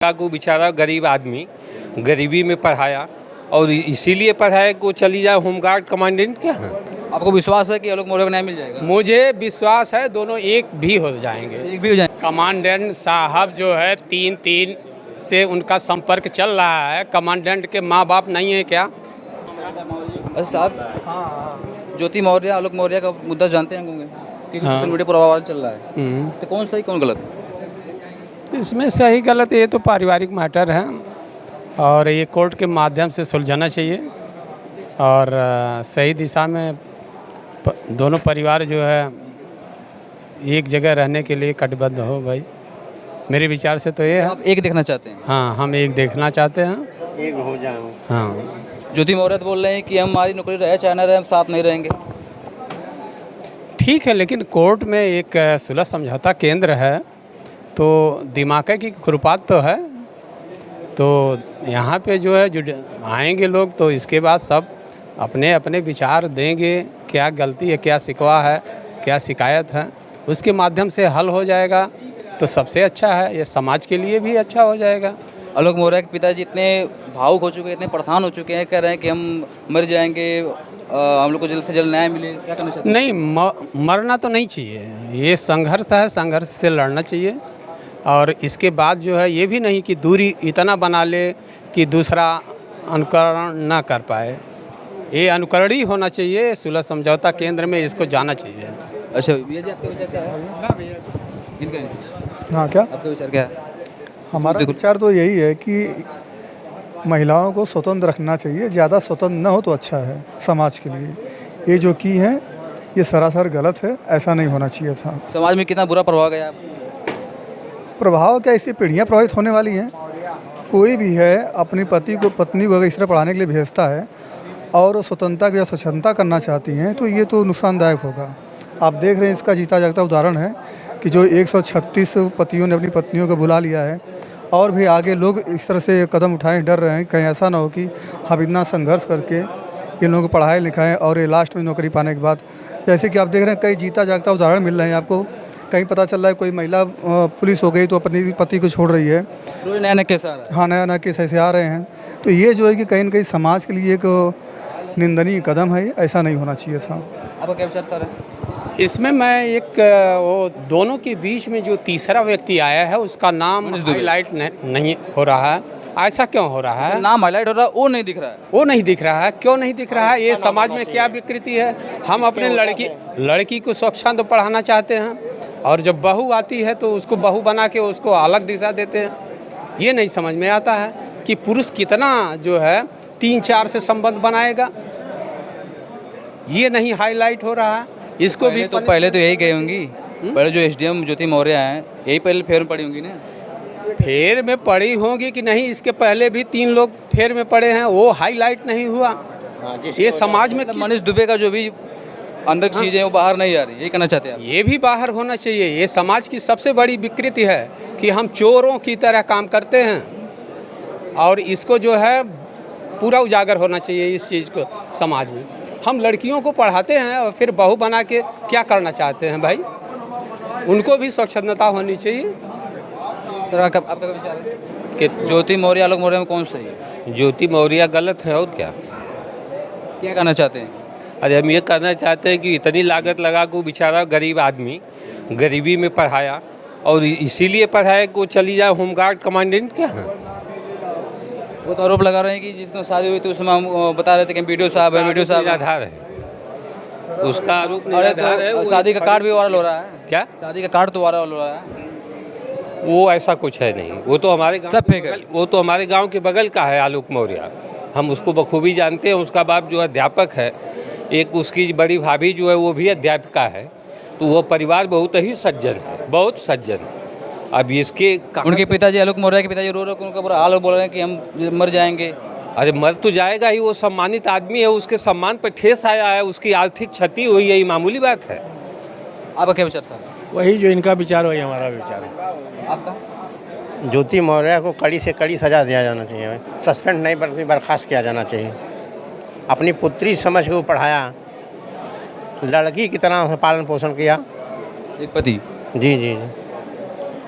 को बेचारा गरीब आदमी गरीबी में पढ़ाया और इसीलिए पढ़ाया कि वो चली जाए होमगार्ड कमांडेंट क्या है। आपको विश्वास है कि आलोक मौर्य को न्याय मिल जाएगा? मुझे विश्वास है दोनों एक भी हो जाएंगे। एक भी हो जाएगा। कमांडेंट साहब जो है 3-3 से उनका संपर्क चल रहा है। कमांडेंट के माँ बाप नहीं है क्या? अच्छा साहब, ज्योति मौर्य आलोक मौर्य का मुद्दा जानते हैं होंगे कि सोशल मीडिया पर बवाल चल रहा है, तो कौन सही कौन गलत? इसमें सही गलत ये तो पारिवारिक मैटर है और ये कोर्ट के माध्यम से सुलझाना चाहिए और सही दिशा में दोनों परिवार जो है एक जगह रहने के लिए कटिबद्ध हो। भाई मेरे विचार से तो ये है। आप एक देखना चाहते हैं? हाँ, हम एक देखना चाहते हैं, एक हो जाए। हाँ। ज्योति मौर्य तो बोल रहे हैं कि हमारी नौकरी रहे चाहे ना रहे, हम साथ नहीं रहेंगे। ठीक है, लेकिन कोर्ट में एक सुलह समझौता केंद्र है तो दिमाग की खुरपात तो है, तो यहाँ पे जो है जो आएंगे लोग तो इसके बाद सब अपने अपने विचार देंगे, क्या गलती है, क्या शिकवा है, क्या शिकायत है, उसके माध्यम से हल हो जाएगा तो सबसे अच्छा है, ये समाज के लिए भी अच्छा हो जाएगा। आलोक मौर्य के पिताजी इतने भावुक हो चुके हैं, इतने परेशान हो चुके हैं, कह रहे हैं कि हम मर जाएंगे, हम लोग को जल्द से जल्द न्याय मिले, क्या करना चाहते हैं? नहीं, मरना तो नहीं चाहिए, ये संघर्ष है, संघर्ष से लड़ना चाहिए और इसके बाद जो है ये भी नहीं कि दूरी इतना बना ले कि दूसरा अनुकरण ना कर पाए। ये अनुकरण ही होना चाहिए, सुलह समझौता केंद्र में इसको जाना चाहिए। अच्छा भैया जी, आपका विचार क्या है? इनका हाँ, क्या आपका विचार क्या है? हमारा विचार तो यही है कि महिलाओं को स्वतंत्र रखना चाहिए, ज़्यादा स्वतंत्र न हो तो अच्छा है समाज के लिए। ये जो की है ये सरासर गलत है, ऐसा नहीं होना चाहिए था। समाज में कितना बुरा प्रभाव गया? प्रभाव क्या, इससे पीढ़ियाँ प्रभावित होने वाली हैं। कोई भी है अपनी पत्नी को अगर इस तरह पढ़ाने के लिए भेजता है और स्वतंत्रता की या स्वच्छंदता करना चाहती हैं तो ये तो नुकसानदायक होगा। आप देख रहे हैं, इसका जीता जागता उदाहरण है कि जो 136 पतियों ने अपनी पत्नियों को बुला लिया है और भी आगे लोग इस तरह से कदम उठाने डर रहे हैं कहीं ऐसा ना हो कि हम इतना संघर्ष करके इन लोगों को पढ़ाएं लिखाएं और ये लास्ट में नौकरी पाने के बाद, जैसे कि आप देख रहे हैं कई जीता जागता उदाहरण मिल रहे हैं आपको। कहीं पता चल रहा है कोई महिला पुलिस हो गई तो अपनी पति को छोड़ रही है, रोज नया नया केस आ रहा है। हाँ, नया नया केस ऐसे आ रहे हैं। तो ये जो है कि कहीं ना कहीं समाज के लिए एक निंदनीय कदम है, ऐसा नहीं होना चाहिए था। आपका क्या विचार सर है? इसमें मैं एक वो दोनों के बीच में जो तीसरा व्यक्ति आया है उसका नाम हाईलाइट नहीं हो रहा है। ऐसा क्यों हो रहा है? नाम हाईलाइट हो रहा है, वो नहीं दिख रहा है। वो नहीं दिख रहा है, क्यों नहीं दिख रहा है? ये समाज में क्या विकृति है? हम अपने लड़की को स्वच्छंद तो पढ़ाना चाहते हैं और जब बहू आती है तो उसको बहू बना के उसको अलग दिशा देते हैं। ये नहीं समझ में आता है कि पुरुष कितना जो है 3-4 से संबंध बनाएगा, ये नहीं हाईलाइट हो रहा है। इसको भी तो पहले तो यही गई होंगी, पहले जो एसडीएम ज्योति मौर्य हैं यही पहले फेर में पड़ी होंगी ना? फेर में पड़ी होंगी कि नहीं, इसके पहले भी 3 लोग फेर में पड़े हैं, वो हाईलाइट नहीं हुआ। ये समाज में मनीष दुबे का जो भी अंदर की चीज़ें वो बाहर नहीं आ रही, यही कहना चाहते हैं आप? ये भी बाहर होना चाहिए। ये समाज की सबसे बड़ी विकृति है कि हम चोरों की तरह काम करते हैं और इसको जो है पूरा उजागर होना चाहिए इस चीज़ को समाज में। हम लड़कियों को पढ़ाते हैं और फिर बहू बना के क्या करना चाहते हैं भाई? उनको भी स्वच्छंदता होनी चाहिए। सर आपका विचार है कि ज्योति मौर्य आलोक मौर्य में कौन सही है? ज्योति मौर्य गलत है और क्या कहना चाहते हैं? अरे हम ये कहना चाहते हैं कि इतनी लागत लगा के वो बेचारा गरीब आदमी गरीबी में पढ़ाया और इसीलिए पढ़ाया कि वो चली जाए होमगार्ड कमांडेंट क्या है। वो तो आरोप लगा रहे हैं कि जिसने शादी हुई थी उसमें हम बता रहे थे कि वीडियो साहब है, वीडियो साहब आधार है उसका आरोप निराधार है। शादी का कार्ड भी वायरल हो रहा है। क्या? शादी का कार्ड तो वायरल हो रहा है। वो ऐसा कुछ है नहीं, वो तो हमारे गाँव सब फेक है। वो तो हमारे गांव के बगल का है आलोक मौर्य, हम उसको बखूबी जानते हैं। उसका बाप जो अध्यापक है, एक उसकी बड़ी भाभी जो है वो भी अध्यापिका है, तो वो परिवार बहुत ही सज्जन है, बहुत सज्जन। अब इसके उनके पिताजी आलोक मौर्य के पिताजी रो रहे, उनका बुरा हाल बोल रहे हैं कि हम मर जाएंगे। अरे मर तो जाएगा ही, वो सम्मानित आदमी है, उसके सम्मान पर ठेस आया है, उसकी आर्थिक क्षति हुई है, ये मामूली बात है। आपका क्या विचार था? वही जो इनका विचार वही हमारा विचार है। आपका? ज्योति मौर्य को कड़ी से कड़ी सज़ा दिया जाना चाहिए, सस्पेंड नहीं बल्कि बर्खास्त किया जाना चाहिए। अपनी पुत्री समझ के वो पढ़ाया, लड़की की तरह पालन पोषण किया। एक पति? जी जी।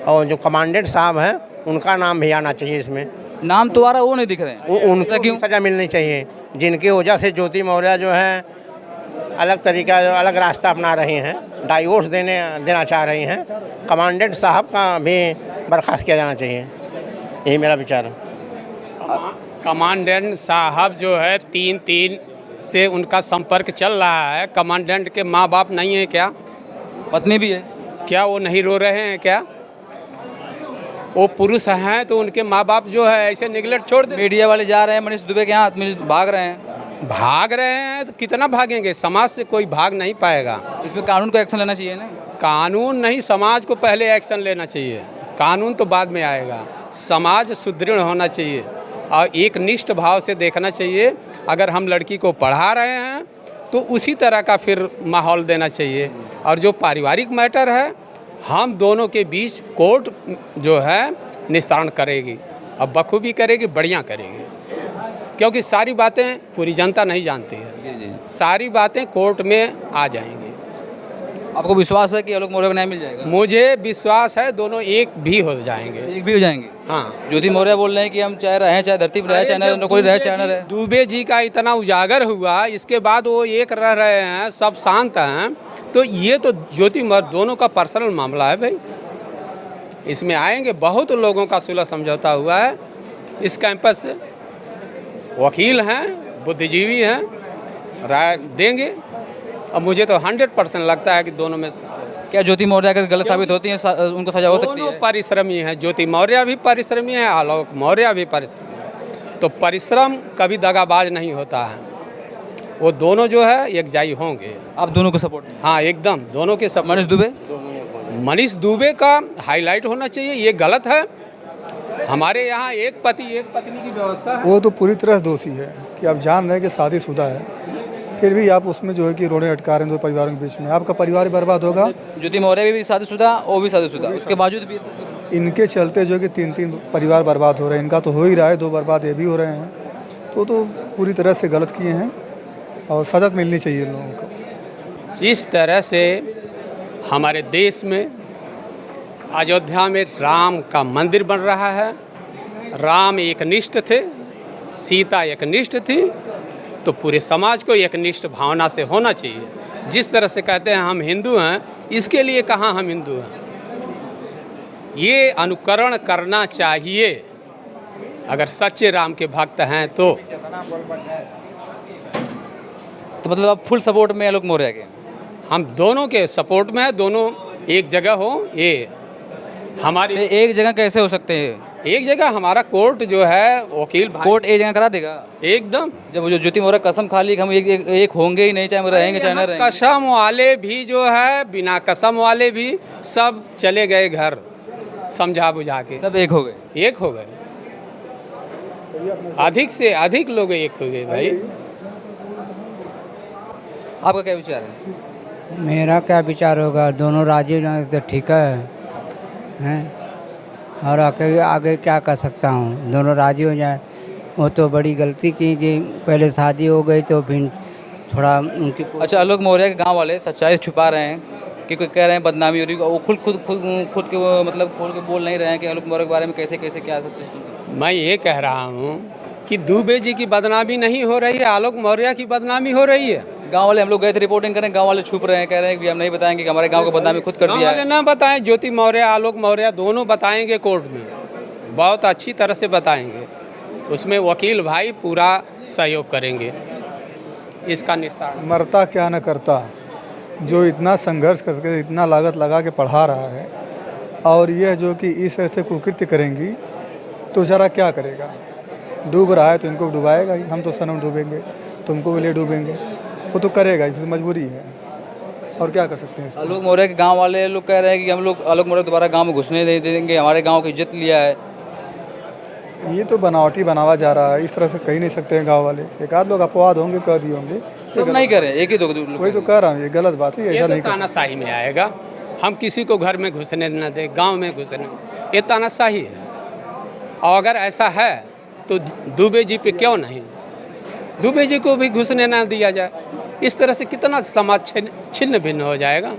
और जो कमांडेंट साहब हैं उनका नाम भी आना चाहिए इसमें। नाम तो आ रहा है, वो नहीं दिख रहे हैं। ऐसा उनको क्यों? सज़ा मिलनी चाहिए, जिनकी वजह से ज्योति मौर्य जो है अलग तरीका अलग रास्ता अपना रही हैं, डाइवोर्स देना चाह रही हैं। कमांडेंट साहब का भी बर्खास्त किया जाना चाहिए, यही मेरा विचार है। कमांडेंट साहब जो है 3-3 से उनका संपर्क चल रहा है। कमांडेंट के माँ बाप नहीं है क्या? पत्नी भी है। क्या वो नहीं रो रहे हैं क्या? वो पुरुष हैं तो उनके माँ बाप जो है ऐसे निगलेक्ट छोड़ दे। मीडिया वाले जा रहे हैं मनीष दुबे के यहाँ, भाग रहे हैं। भाग रहे हैं तो कितना भागेंगे? समाज से कोई भाग नहीं पाएगा। इसमें कानून को एक्शन लेना चाहिए ना। कानून नहीं, समाज को पहले एक्शन लेना चाहिए, कानून तो बाद में आएगा। समाज सुदृढ़ होना चाहिए और एक निष्ठ भाव से देखना चाहिए। अगर हम लड़की को पढ़ा रहे हैं तो उसी तरह का फिर माहौल देना चाहिए। और जो पारिवारिक मैटर है, हम दोनों के बीच कोर्ट जो है निस्तारण करेगी, अब बखूबी करेगी, बढ़िया करेगी। क्योंकि सारी बातें पूरी जनता नहीं जानती है। जी जी। सारी बातें कोर्ट में आ जाएंगी। आपको विश्वास है कि आलोक मौर्य को न्याय मिल जाएगा? मुझे विश्वास है दोनों एक भी हो जाएंगे। एक भी हो जाएंगे। हाँ, ज्योति मौर्य बोल रहे हैं कि हम चाहे रहें, चाहे धरती पर रहे, चाहे न कोई रहे, चाहे न रहे। दुबे जी का इतना उजागर हुआ, इसके बाद वो एक रह रहे हैं, सब शांत हैं, तो ये तो ज्योति मौर्य दोनों का पर्सनल मामला है भाई। इसमें आएंगे, बहुत लोगों का सुलह समझौता हुआ है इस कैंपस से। वकील हैं, बुद्धिजीवी हैं, राय देंगे। अब मुझे तो 100% लगता है कि दोनों में क्या ज्योति मौर्य अगर गलत साबित होती है उनको सजा हो सकती दोनों है? परिश्रमी हैं। ज्योति मौर्य भी परिश्रमी है, आलोक मौर्य भी परिश्रमी है। तो परिश्रम कभी दगाबाज नहीं होता है। वो दोनों जो है एकजाई होंगे। आप दोनों को सपोर्ट? हाँ, एकदम दोनों के सब। मनीष दुबे? मनीष दुबे का हाईलाइट होना चाहिए, ये गलत है। हमारे यहाँ एक पति एक पत्नी की व्यवस्था है। वो तो पूरी तरह दोषी है कि आप जान रहे हैं कि शादीशुदा है, फिर भी आप उसमें जो है कि रोड़े अटका रहे हैं दो परिवारों के बीच में। आपका परिवार बर्बाद होगा। ज्योति मौर्य भी शादीशुदा, वो भी शादीशुदा, उसके बावजूद भी इनके चलते जो है कि 3-3 परिवार बर्बाद हो रहे हैं। इनका तो हो ही रहा है, 2 बर्बाद ये भी हो रहे हैं। तो पूरी तरह से गलत किए हैं और सजा मिलनी चाहिए इन लोगों को। जिस तरह से हमारे देश में अयोध्या में राम का मंदिर बन रहा है, राम एकनिष्ठ थे, सीता एकनिष्ठ थी, तो पूरे समाज को एकनिष्ठ भावना से होना चाहिए। जिस तरह से कहते हैं हम हिंदू हैं, इसके लिए कहाँ हम हिंदू हैं? ये अनुकरण करना चाहिए अगर सच्चे राम के भक्त हैं तो मतलब आप फुल सपोर्ट में आलोक मौर्य के? हम दोनों के सपोर्ट में है, दोनों एक जगह हो। ये हमारी एक जगह कैसे हो सकते हैं? एक जगह हमारा कोर्ट जो है, वकील भाई कोर्ट एक जगह करा देगा एकदम। जब जो ज्योति मौर्य कसम खा ली कि हम एक होंगे ही नहीं, चाहे रहेंगे चाहे न रहेंगे। कसम वाले भी जो है, बिना कसम वाले भी सब चले गए घर, समझा बुझा के सब एक हो गए। एक हो गए। अधिक से अधिक लोग एक हो गए भाई। आपका क्या विचार है? मेरा क्या विचार होगा, दोनों राजी ना तो ठीक है और आगे क्या कर सकता हूँ, दोनों राजी हो जाए। वो तो बड़ी गलती की कि पहले शादी हो गई तो फिर थोड़ा उनकी। अच्छा, आलोक मौर्य के गांव वाले सच्चाई छुपा रहे हैं कि कोई कह रहे हैं बदनामी हो रही है। वो खुद के वो मतलब खोल के बोल नहीं रहे हैं कि आलोक मौर्य के बारे में कैसे कैसे क्या सब चीज़। मैं ये कह रहा हूँ कि दुबे जी की बदनामी नहीं हो रही है, आलोक मौर्य की बदनामी हो रही है। गांव वाले, हम लोग गए थे रिपोर्टिंग करें, गांव वाले छुप रहे हैं, कह रहे हैं कि हम नहीं बताएंगे कि हमारे गांव का बदनामी खुद कर दिया है। ना बताएं, ज्योति मौर्य आलोक मौर्य दोनों बताएंगे कोर्ट में, बहुत अच्छी तरह से बताएंगे। उसमें वकील भाई पूरा सहयोग करेंगे इसका निस्तारण। मरता क्या न करता, जो इतना संघर्ष करके इतना लागत लगा के पढ़ा रहा है, और यह जो कि इस तरह से कुकृत्य करेंगी तो ज़रा क्या करेगा? डूब रहा है तो इनको डुबाएगा ही। हम तो सनम डूबेंगे, तुमको भी ले डूबेंगे। वो तो करेगा, इसकी मजबूरी है, और क्या कर सकते हैं। आलोक मौर्य के गांव वाले लोग कह रहे हैं कि हम लोग आलोक मौर्य दोबारा गांव में घुसने नहीं देंगे, हमारे गांव की इज्जत लिया है। ये तो बनावटी बनावा जा रहा है, इस तरह से कह नहीं सकते हैं गांव वाले। एक आध लोग अपवाद होंगे, कह दिए होंगे, सब नहीं करें, एक ही दो वही तो कह रहा हूँ, ये गलत बात है, ऐसा ये नहीं तो कर तानाशाही में आएगा। हम किसी को घर में घुसने न दें, गांव में घुसने, ये तानाशाही है। और अगर ऐसा है तो दुबे जी पे क्यों नहीं, दुबे जी को भी घुसने ना दिया जाए। इस तरह से कितना समाज छिन्न भिन्न हो जाएगा।